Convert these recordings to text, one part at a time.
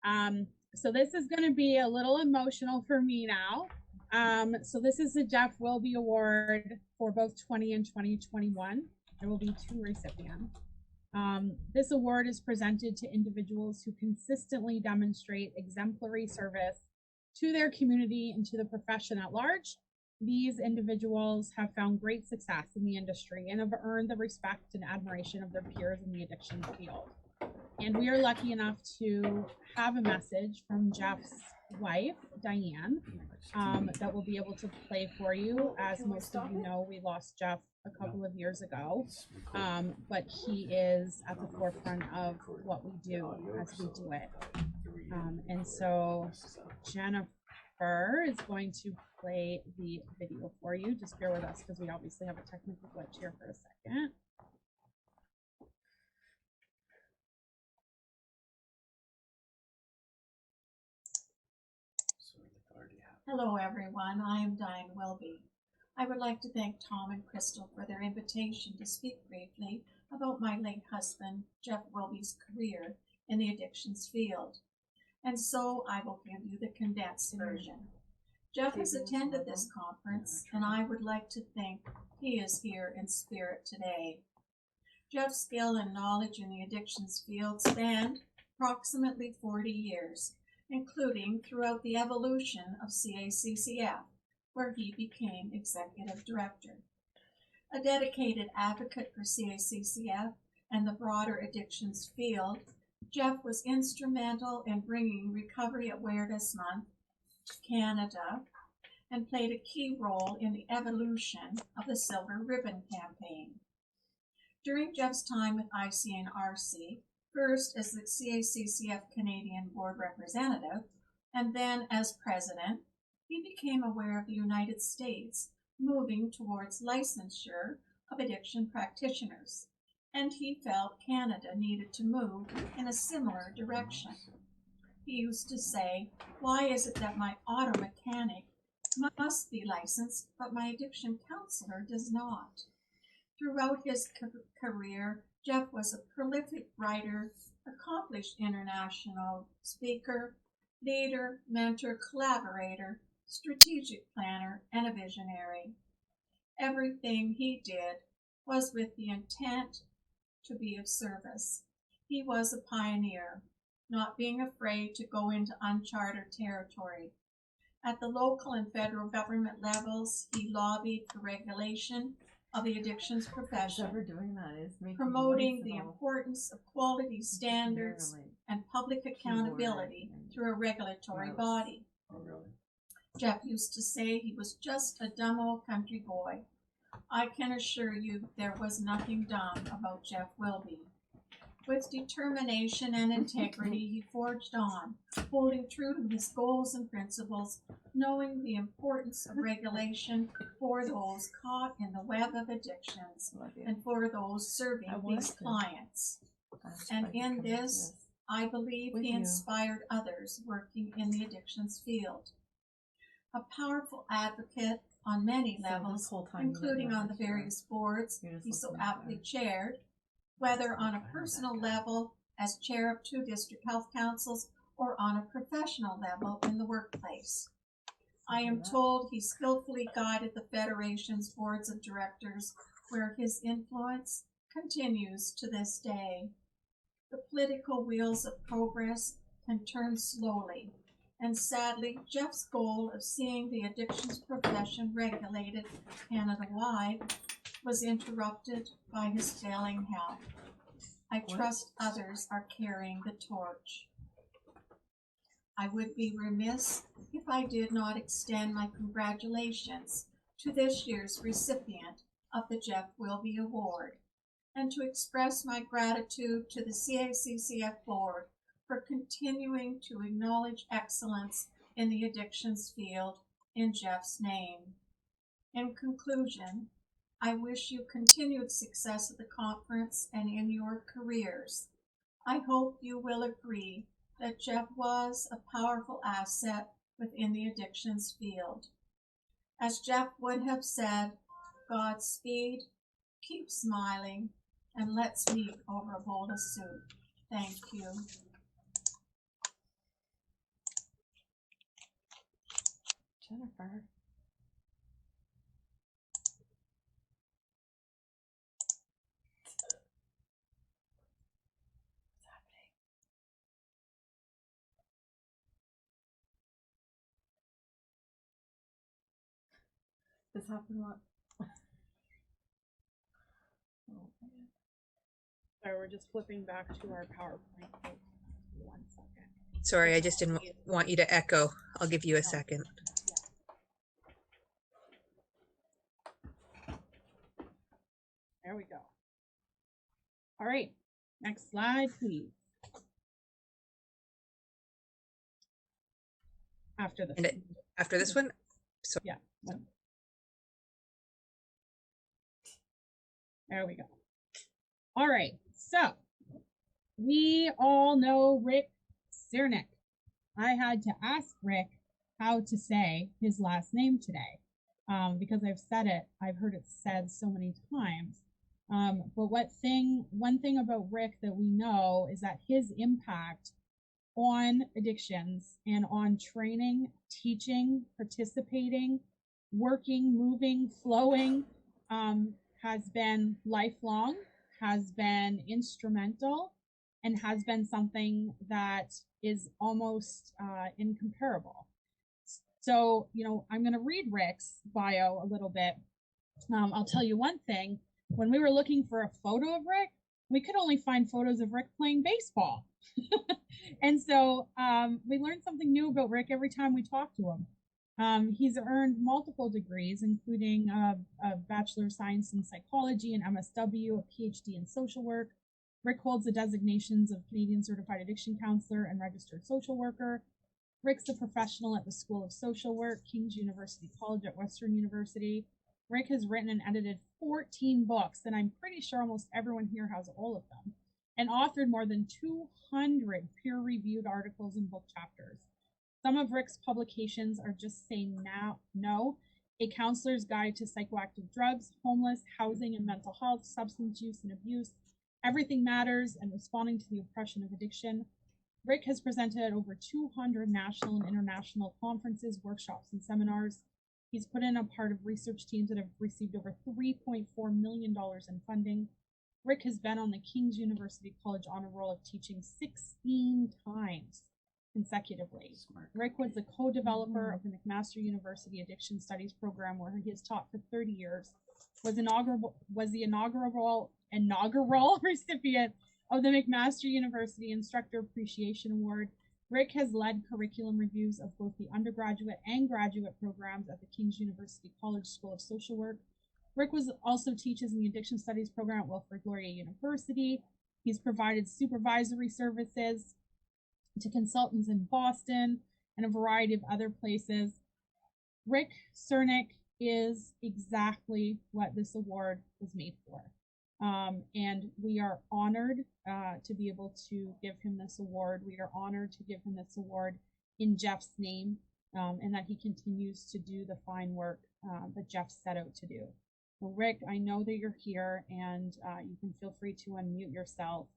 So this is going to be a little emotional for me now. So this is the Jeff Wilby Award for both 20 and 2021. There will be 2 recipients. This award is presented to individuals who consistently demonstrate exemplary service to their community and to the profession at large. These individuals have found great success in the industry and have earned the respect and admiration of their peers in the addictions field. And we are lucky enough to have a message from Jeff's wife, Diane, that we'll be able to play for you. As most of you know, we lost Jeff a couple of years ago, but he is at the forefront of what we do as we do it. And so Jennifer is going to play the video for you. Just bear with us because we obviously have a technical glitch here for a second. Hello everyone, I am Diane Wilby. I would like to thank Tom and Crystal for their invitation to speak briefly about my late husband, Jeff Wilby's career in the addictions field. And so I will give you the condensed version. Jeff has attended this conference, and I would like to think he is here in spirit today. Jeff's skill and knowledge in the addictions field spanned approximately 40 years, including throughout the evolution of CACCF, where he became executive director. A dedicated advocate for CACCF and the broader addictions field, Jeff was instrumental in bringing Recovery Awareness Month to Canada and played a key role in the evolution of the Silver Ribbon campaign. During Jeff's time with ICNRC, first as the CACCF Canadian Board Representative, and then as President, he became aware of the United States moving towards licensure of addiction practitioners, and he felt Canada needed to move in a similar direction. He used to say, "Why is it that my auto mechanic must be licensed, but my addiction counselor does not?" Throughout his career, Jeff was a prolific writer, accomplished international speaker, leader, mentor, collaborator, strategic planner, and a visionary. Everything he did was with the intent to be of service. He was a pioneer, not being afraid to go into uncharted territory. At the local and federal government levels, he lobbied for regulation of the addictions profession, promoting the importance of quality standards and public accountability through a regulatory body. Jeff used to say he was just a dumb old country boy. I can assure you there was nothing dumb about Jeff Wilby. With determination and integrity, he forged on, holding true to his goals and principles, knowing the importance of regulation for those caught in the web of addictions and for those serving these clients. And in this, I believe he inspired others working in the addictions field. A powerful advocate on many levels, including on the various boards he so aptly chaired, whether on a personal level as chair of 2 district health councils or on a professional level in the workplace. I am told he skillfully guided the Federation's boards of directors, where his influence continues to this day. The political wheels of progress can turn slowly, and sadly, Jeff's goal of seeing the addictions profession regulated Canada-wide was interrupted by his failing health. I trust others are carrying the torch. I would be remiss if I did not extend my congratulations to this year's recipient of the Jeff Wilby Award, and to express my gratitude to the CACCF Board for continuing to acknowledge excellence in the addictions field in Jeff's name. In conclusion, I wish you continued success at the conference and in your careers. I hope you will agree that Jeff was a powerful asset within the addictions field. As Jeff would have said, Godspeed, keep smiling, and let's meet over a bowl of soup. Thank you. Jennifer. What's happening? This happened what? Oh, man. Sorry, we're just flipping back to our PowerPoint. 1 second. Sorry, I just didn't want you to echo. I'll give you a second. There we go. All right, next slide, please. After this. And after this one, Yeah. There we go. All right, so we all know Rick Cernick. I had to ask Rick how to say his last name today because I've heard it said so many times. But one thing about Rick that we know is that his impact on addictions and on training, teaching, participating, working, moving, flowing has been lifelong, has been instrumental, and has been something that is almost incomparable. So, I'm going to read Rick's bio a little bit. I'll tell you one thing. When we were looking for a photo of Rick, we could only find photos of Rick playing baseball. And so we learned something new about Rick every time we talk to him. He's earned multiple degrees, including a Bachelor of Science in Psychology, an MSW, a PhD in Social Work. Rick holds the designations of Canadian Certified Addiction Counselor and Registered Social Worker. Rick's a professional at the School of Social Work, King's University College at Western University. Rick has written and edited 14 books, and I'm pretty sure almost everyone here has all of them, and authored more than 200 peer-reviewed articles and book chapters. Some of Rick's publications are Just Say No, A Counselor's Guide to Psychoactive Drugs, Homeless, Housing and Mental Health, Substance Use and Abuse, Everything Matters, and Responding to the Oppression of Addiction. Rick has presented at over 200 national and international conferences, workshops, and seminars. He's put in a part of research teams that have received over $3.4 million in funding. Rick has been on the King's University College Honor Roll of Teaching 16 times consecutively. Smart. Rick was the co-developer of the McMaster University Addiction Studies program, where he has taught for 30 years, was the inaugural recipient of the McMaster University Instructor Appreciation Award. Rick has led curriculum reviews of both the undergraduate and graduate programs at the King's University College School of Social Work. Rick also teaches in the Addiction Studies program at Wilfrid Laurier University. He's provided supervisory services to consultants in Boston and a variety of other places. Rick Cernick is exactly what this award was made for. And we are honored to be able to give him this award. We are honored to give him this award in Jeff's name, and that he continues to do the fine work that Jeff set out to do. Well, Rick, I know that you're here, and you can feel free to unmute yourself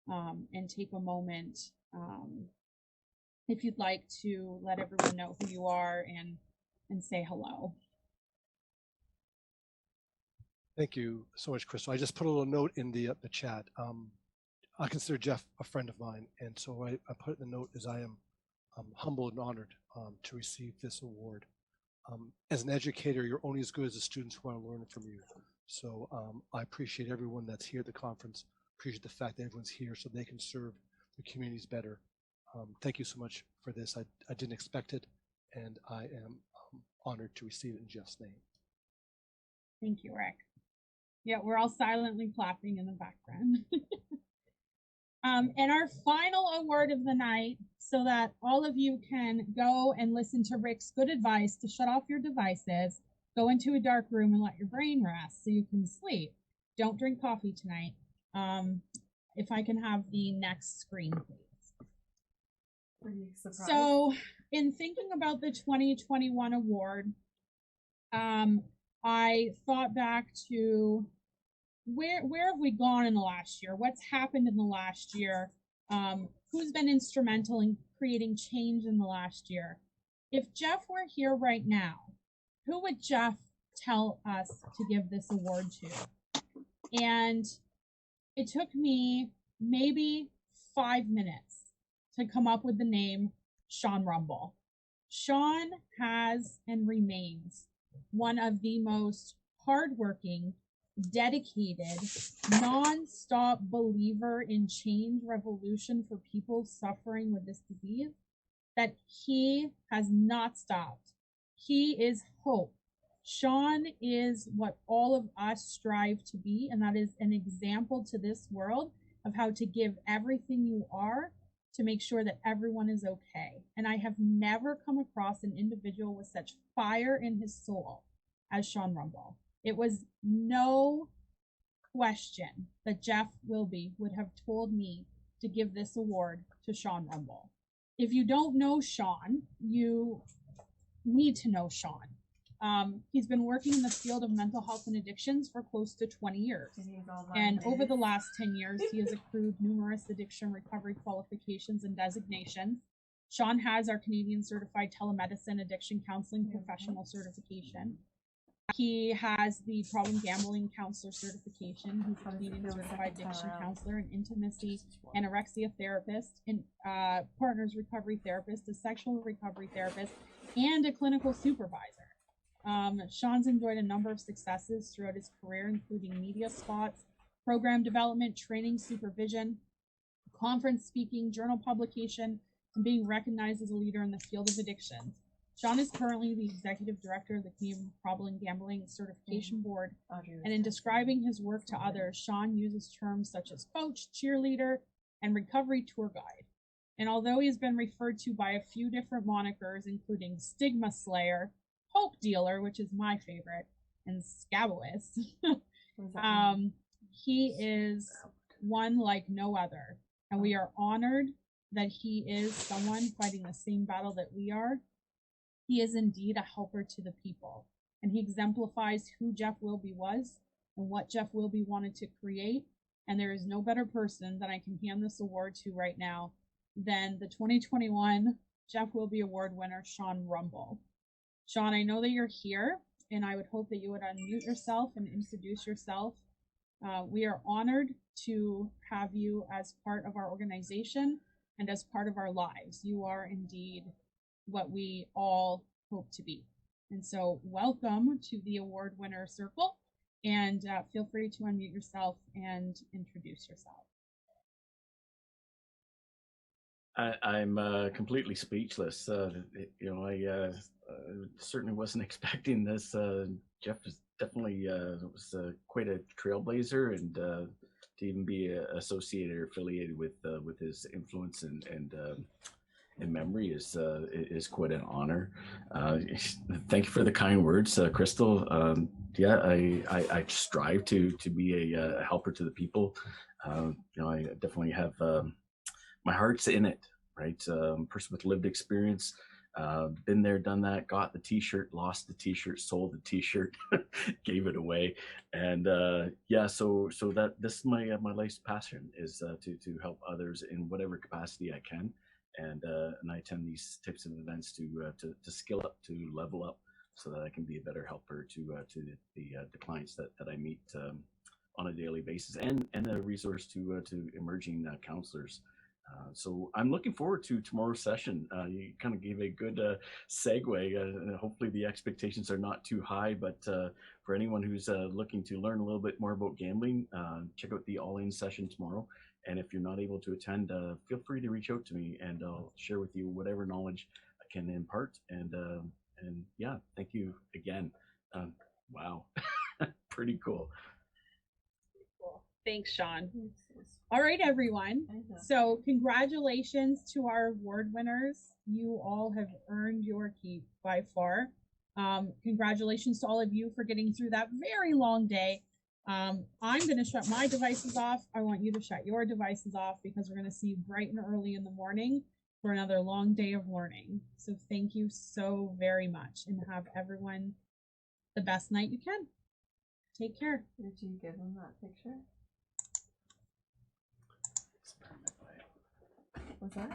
and take a moment if you'd like to let everyone know who you are and say hello. Thank you so much, Crystal. I just put a little note in the chat. I consider Jeff a friend of mine, and so I put in the note as I am humbled and honored to receive this award. As an educator, you're only as good as the students who want to learn from you. So I appreciate everyone that's here at the conference. Appreciate the fact that everyone's here so they can serve the communities better. Thank you so much for this. I didn't expect it, and I am honored to receive it in Jeff's name. Thank you, Rick. Yeah, we're all silently clapping in the background. And our final award of the night, so that all of you can go and listen to Rick's good advice to shut off your devices, go into a dark room and let your brain rest so you can sleep. Don't drink coffee tonight. If I can have the next screen, please. Were you surprised? So in thinking about the 2021 award, I thought back to where have we gone in the last year? What's happened in the last year? Who's been instrumental in creating change in the last year? If Jeff were here right now, who would Jeff tell us to give this award to? And it took me maybe 5 minutes to come up with the name Sean Rumble. Sean has and remains one of the most hardworking, dedicated, non-stop believer in change revolution for people suffering with this disease, that he has not stopped. He is hope. Sean is what all of us strive to be, and that is an example to this world of how to give everything you are to make sure that everyone is okay. And I have never come across an individual with such fire in his soul as Sean Rumble. It was no question that Jeff Wilby would have told me to give this award to Sean Rumble. If you don't know Sean, you need to know Sean. He's been working in the field of mental health and addictions for close to 20 years. And over the last 10 years, he has accrued numerous addiction recovery qualifications and designations. Sean has our Canadian Certified Telemedicine Addiction Counseling Professional Certification. He has the Problem Gambling Counselor Certification. He's a Canadian Certified Addiction Counselor, an Intimacy Anorexia Therapist, and Partners Recovery Therapist, a Sexual Recovery Therapist, and a Clinical Supervisor. Sean's enjoyed a number of successes throughout his career, including media spots, program development, training supervision, conference speaking, journal publication, and being recognized as a leader in the field of addictions. Sean is currently the executive director of the Canadian Problem Gambling Certification Board, and in describing his work to others, Sean uses terms such as coach, cheerleader, and recovery tour guide. And although he has been referred to by a few different monikers, including Stigma Slayer, Hope Dealer, which is my favorite, and Scaboist, he is one like no other. And we are honored that he is someone fighting the same battle that we are. He is indeed a helper to the people, and he exemplifies who Jeff Wilby was and what Jeff Wilby wanted to create. And there is no better person that I can hand this award to right now than the 2021 Jeff Wilby Award winner, Sean Rumble. Sean, I know that you're here, and I would hope that you would unmute yourself and introduce yourself. We are honored to have you as part of our organization and as part of our lives. You are indeed what we all hope to be. And so welcome to the award winner circle, and feel free to unmute yourself and introduce yourself. I'm completely speechless. I certainly wasn't expecting this. Jeff is definitely was quite a trailblazer, and to even be associated or affiliated with his influence and memory is quite an honor. Thank you for the kind words, Crystal. I strive to be a helper to the people. I definitely have my heart's in it, right? Person with lived experience, been there, done that, got the t-shirt, lost the t-shirt, sold the t-shirt, gave it away. And so that this is my life's passion, is to help others in whatever capacity I can. And I attend these types of events to skill up, to level up, so that I can be a better helper to the clients that I meet on a daily basis, and a resource to emerging counselors. So I'm looking forward to tomorrow's session. You kind of gave a good segue. Hopefully the expectations are not too high, but for anyone who's looking to learn a little bit more about gambling, check out the all-in session tomorrow. And if you're not able to attend, feel free to reach out to me, and I'll share with you whatever knowledge I can impart. And yeah, thank you again. Wow, pretty cool. Cool. Thanks, Sean. All right, everyone. So congratulations to our award winners. You all have earned your keep by far. Congratulations to all of you for getting through that very long day. I'm going to shut my devices off. I want you to shut your devices off, because we're going to see you bright and early in the morning for another long day of learning. So thank you so very much, and have everyone the best night you can. Take care. Did you give them that picture? What's that?